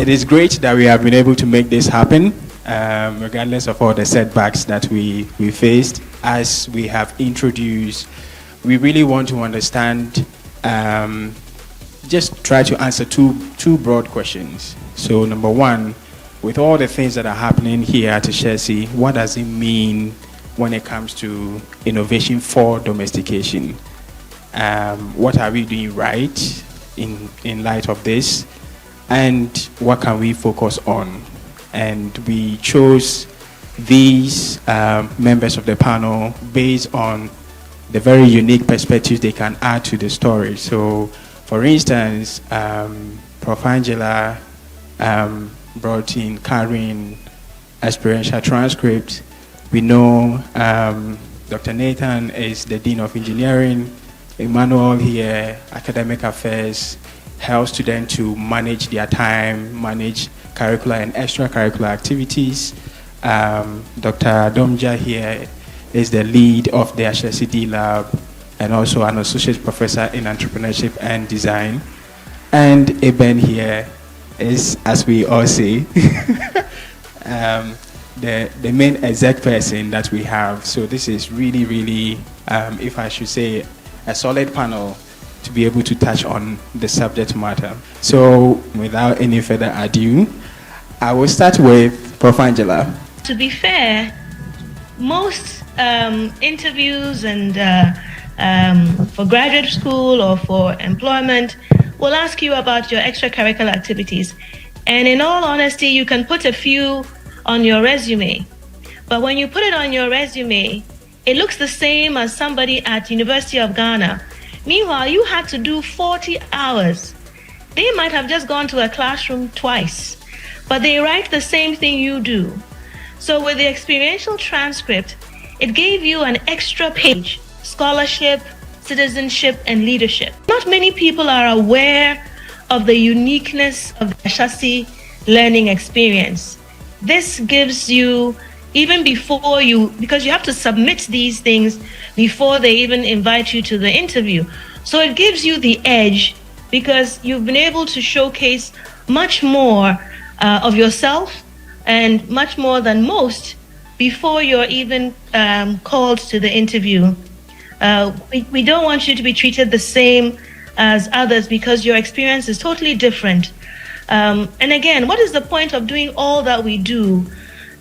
It is great that we have been able to make this happen, regardless of all the setbacks that we faced. As we have introduced, we really want to understand, just try to answer two broad questions. So number one, with all the things that are happening here at Ashesi, what does it mean when it comes to innovation for domestication? What are we doing right in light of this? And what can we focus on? And we chose these members of the panel based on the very unique perspectives they can add to the story. So, for instance, Prof. Angela brought in CaRINE, Experiential Transcript. We know Dr. Nathan is the Dean of Engineering. Emmanuel here, Academic Affairs, helps students to manage their time, manage curricular and extracurricular activities. Dr. Domja here is the lead of the Ashesi D Lab and also an associate professor in entrepreneurship and design. And Eben here is, as we all say, the main exec person that we have. So this is really, really, if I should say, a solid panel to be able to touch on the subject matter. So without any further ado, I will start with Prof. Angela. To be fair, most interviews and for graduate school or for employment will ask you about your extracurricular activities. And in all honesty, you can put a few on your resume. But when you put it on your resume, it looks the same as somebody at University of Ghana. Meanwhile, you had to do 40 hours. They might have just gone to a classroom twice, but they write the same thing you do. So with the experiential transcript, it gave you an extra page: scholarship, citizenship, and leadership. Not many people are aware of the uniqueness of the Ashesi learning experience. This gives you, even before you, because you have to submit these things before they even invite you to the interview. So it gives you the edge because you've been able to showcase much more of yourself and much more than most before you're even called to the interview. We don't want you to be treated the same as others because your experience is totally different. And again, what is the point of doing all that we do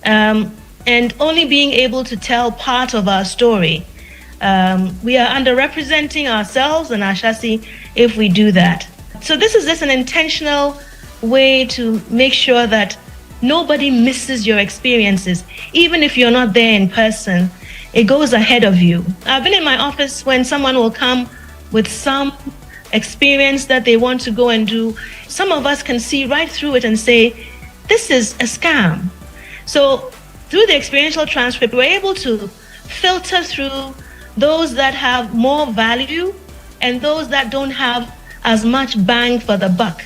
and only being able to tell part of our story? We are underrepresenting ourselves and Ashesi if we do that. So this is just an intentional way to make sure that nobody misses your experiences. Even if you're not there in person, it goes ahead of you. I've been in my office when someone will come with some experience that they want to go and do. Some of us can see right through it and say, this is a scam. So through the experiential transcript, we're able to filter through those that have more value and those that don't have as much bang for the buck.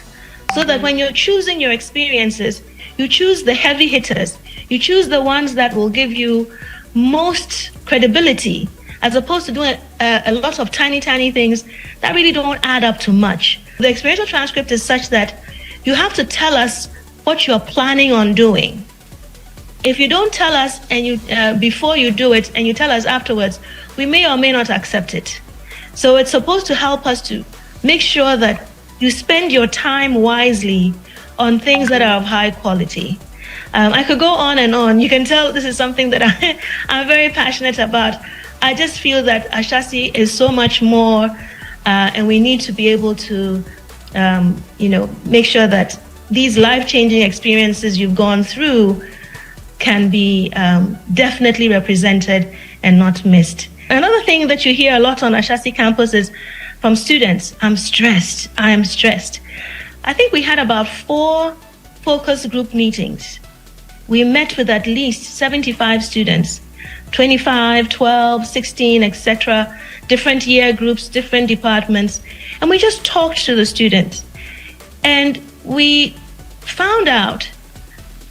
So that when you're choosing your experiences, you choose the heavy hitters. You choose the ones that will give you most credibility, as opposed to doing a lot of tiny things that really don't add up to much. The experiential transcript is such that you have to tell us what you're planning on doing. If you don't tell us and you before you do it and you tell us afterwards, we may or may not accept it. So it's supposed to help us to make sure that you spend your time wisely on things that are of high quality. I could go on and on. You can tell this is something that I'm very passionate about. I just feel that Ashesi is so much more, and we need to be able to, make sure that these life-changing experiences you've gone through can be definitely represented and not missed. Another thing that you hear a lot on Ashesi campus is from students, I'm stressed, I am stressed. I think we had about 4 focus group meetings. We met with at least 75 students, 25, 12, 16, etc., different year groups, different departments, and we just talked to the students. And we found out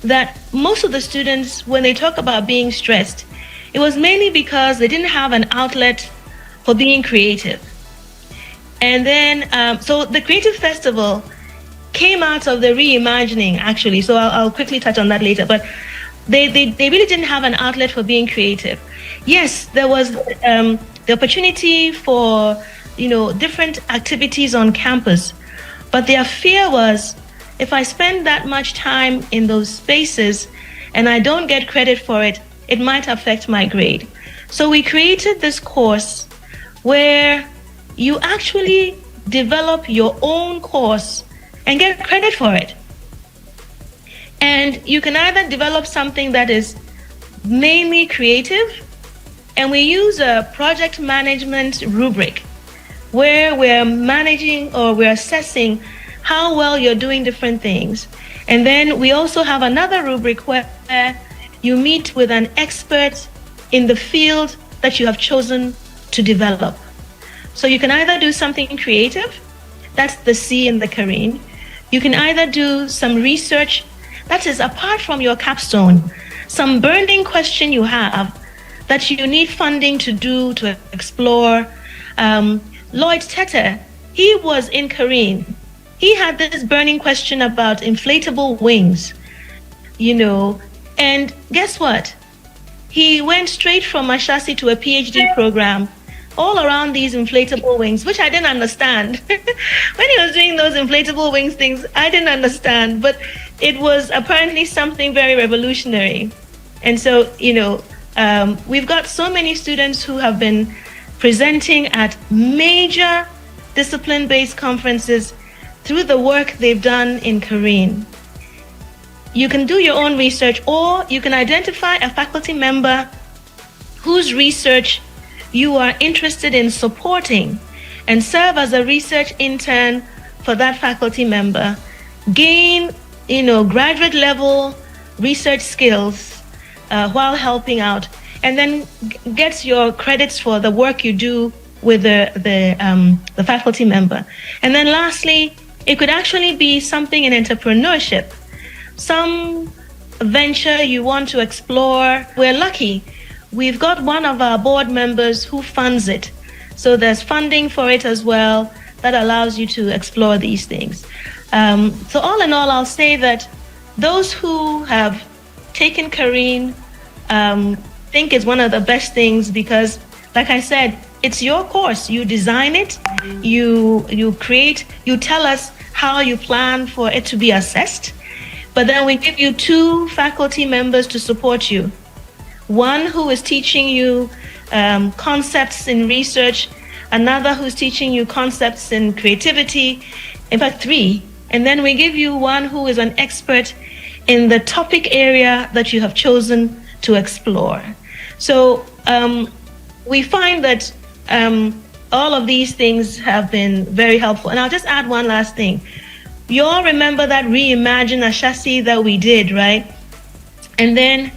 that most of the students, when they talk about being stressed, it was mainly because they didn't have an outlet for being creative. And then, so the Creative Festival came out of the reimagining, actually. So I'll quickly touch on that later. But they really didn't have an outlet for being creative. Yes, there was the opportunity for, different activities on campus. But their fear was, if I spend that much time in those spaces and I don't get credit for it, it might affect my grade. So we created this course where you actually develop your own course and get credit for it. And you can either develop something that is mainly creative, and we use a project management rubric where we're managing or we're assessing how well you're doing different things. And then we also have another rubric where you meet with an expert in the field that you have chosen to develop. So you can either do something creative, that's the C in the CaRINE. You can either do some research, that is apart from your capstone, some burning question you have that you need funding to do, to explore. Lloyd Tete, he was in CaRINE. He had this burning question about inflatable wings, and guess what? He went straight from Ashesi to a PhD program all around these inflatable wings, which I didn't understand. When he was doing those inflatable wings things, I didn't understand, but it was apparently something very revolutionary. And so, we've got so many students who have been presenting at major discipline-based conferences through the work they've done in CaRINE. You can do your own research, or you can identify a faculty member whose research you are interested in supporting and serve as a research intern for that faculty member. Gain, graduate level research skills while helping out, and then get your credits for the work you do with the faculty member. And then lastly, it could actually be something in entrepreneurship, some venture you want to explore. We're lucky. We've got one of our board members who funds it. So there's funding for it as well that allows you to explore these things. So all in all, I'll say that those who have taken CaRINE think it's one of the best things because, like I said, it's your course. You design it, you create, you tell us how you plan for it to be assessed, but then we give you 2 faculty members to support you. One who is teaching you concepts in research, another who's teaching you concepts in creativity, in fact 3. And then we give you one who is an expert in the topic area that you have chosen to explore. So we find that all of these things have been very helpful. And I'll just add one last thing. You all remember that Reimagine Ashesi that we did, right? And then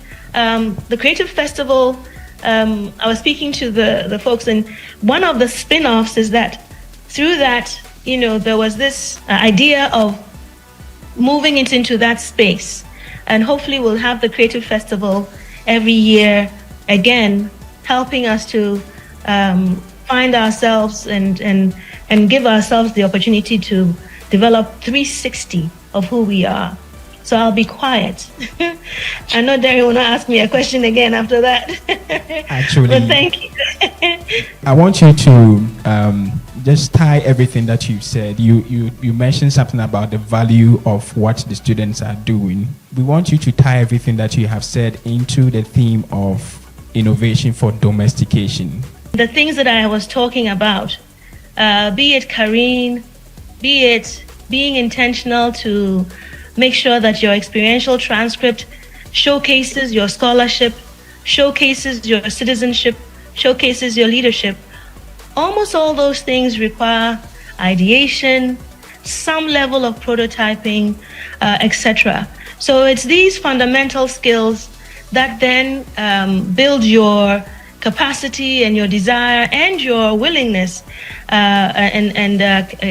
the Creative Festival, I was speaking to the folks, and one of the spin-offs is that through that, there was this idea of moving it into that space. And hopefully we'll have the Creative Festival every year, again, helping us to find ourselves and give ourselves the opportunity to develop 360 of who we are. So I'll be quiet. I know Derry will not ask me a question again after that. Actually, but thank you. I want you to just tie everything that you've said. You mentioned something about the value of what the students are doing. We want you to tie everything that you have said into the theme of innovation for domestication. The things that I was talking about, be it CaRINE, be it being intentional to make sure that your experiential transcript showcases your scholarship, showcases your citizenship, showcases your leadership. Almost all those things require ideation, some level of prototyping, etc. So it's these fundamental skills that then build your capacity and your desire and your willingness and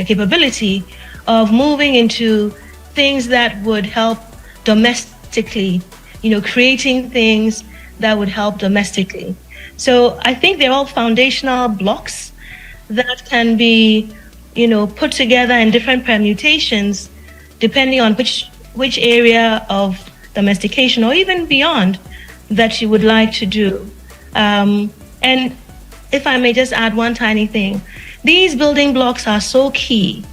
capability of moving into things that would help domestically, creating things that would help domestically. So I think they're all foundational blocks that can be, put together in different permutations depending on which area of domestication or even beyond that you would like to do. And if I may just add one tiny thing, these building blocks are so key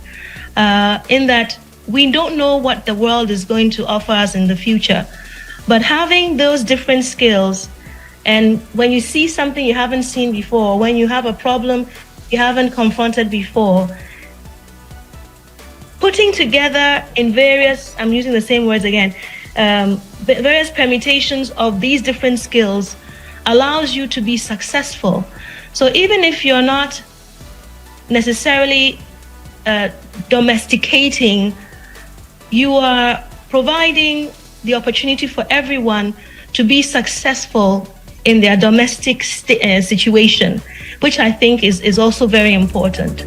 in that we don't know what the world is going to offer us in the future, but having those different skills, and when you see something you haven't seen before, when you have a problem you haven't confronted before, putting together in various, I'm using the same words again, various permutations of these different skills allows you to be successful. So even if you're not necessarily domesticating, you are providing the opportunity for everyone to be successful in their domestic situation, which I think is also very important.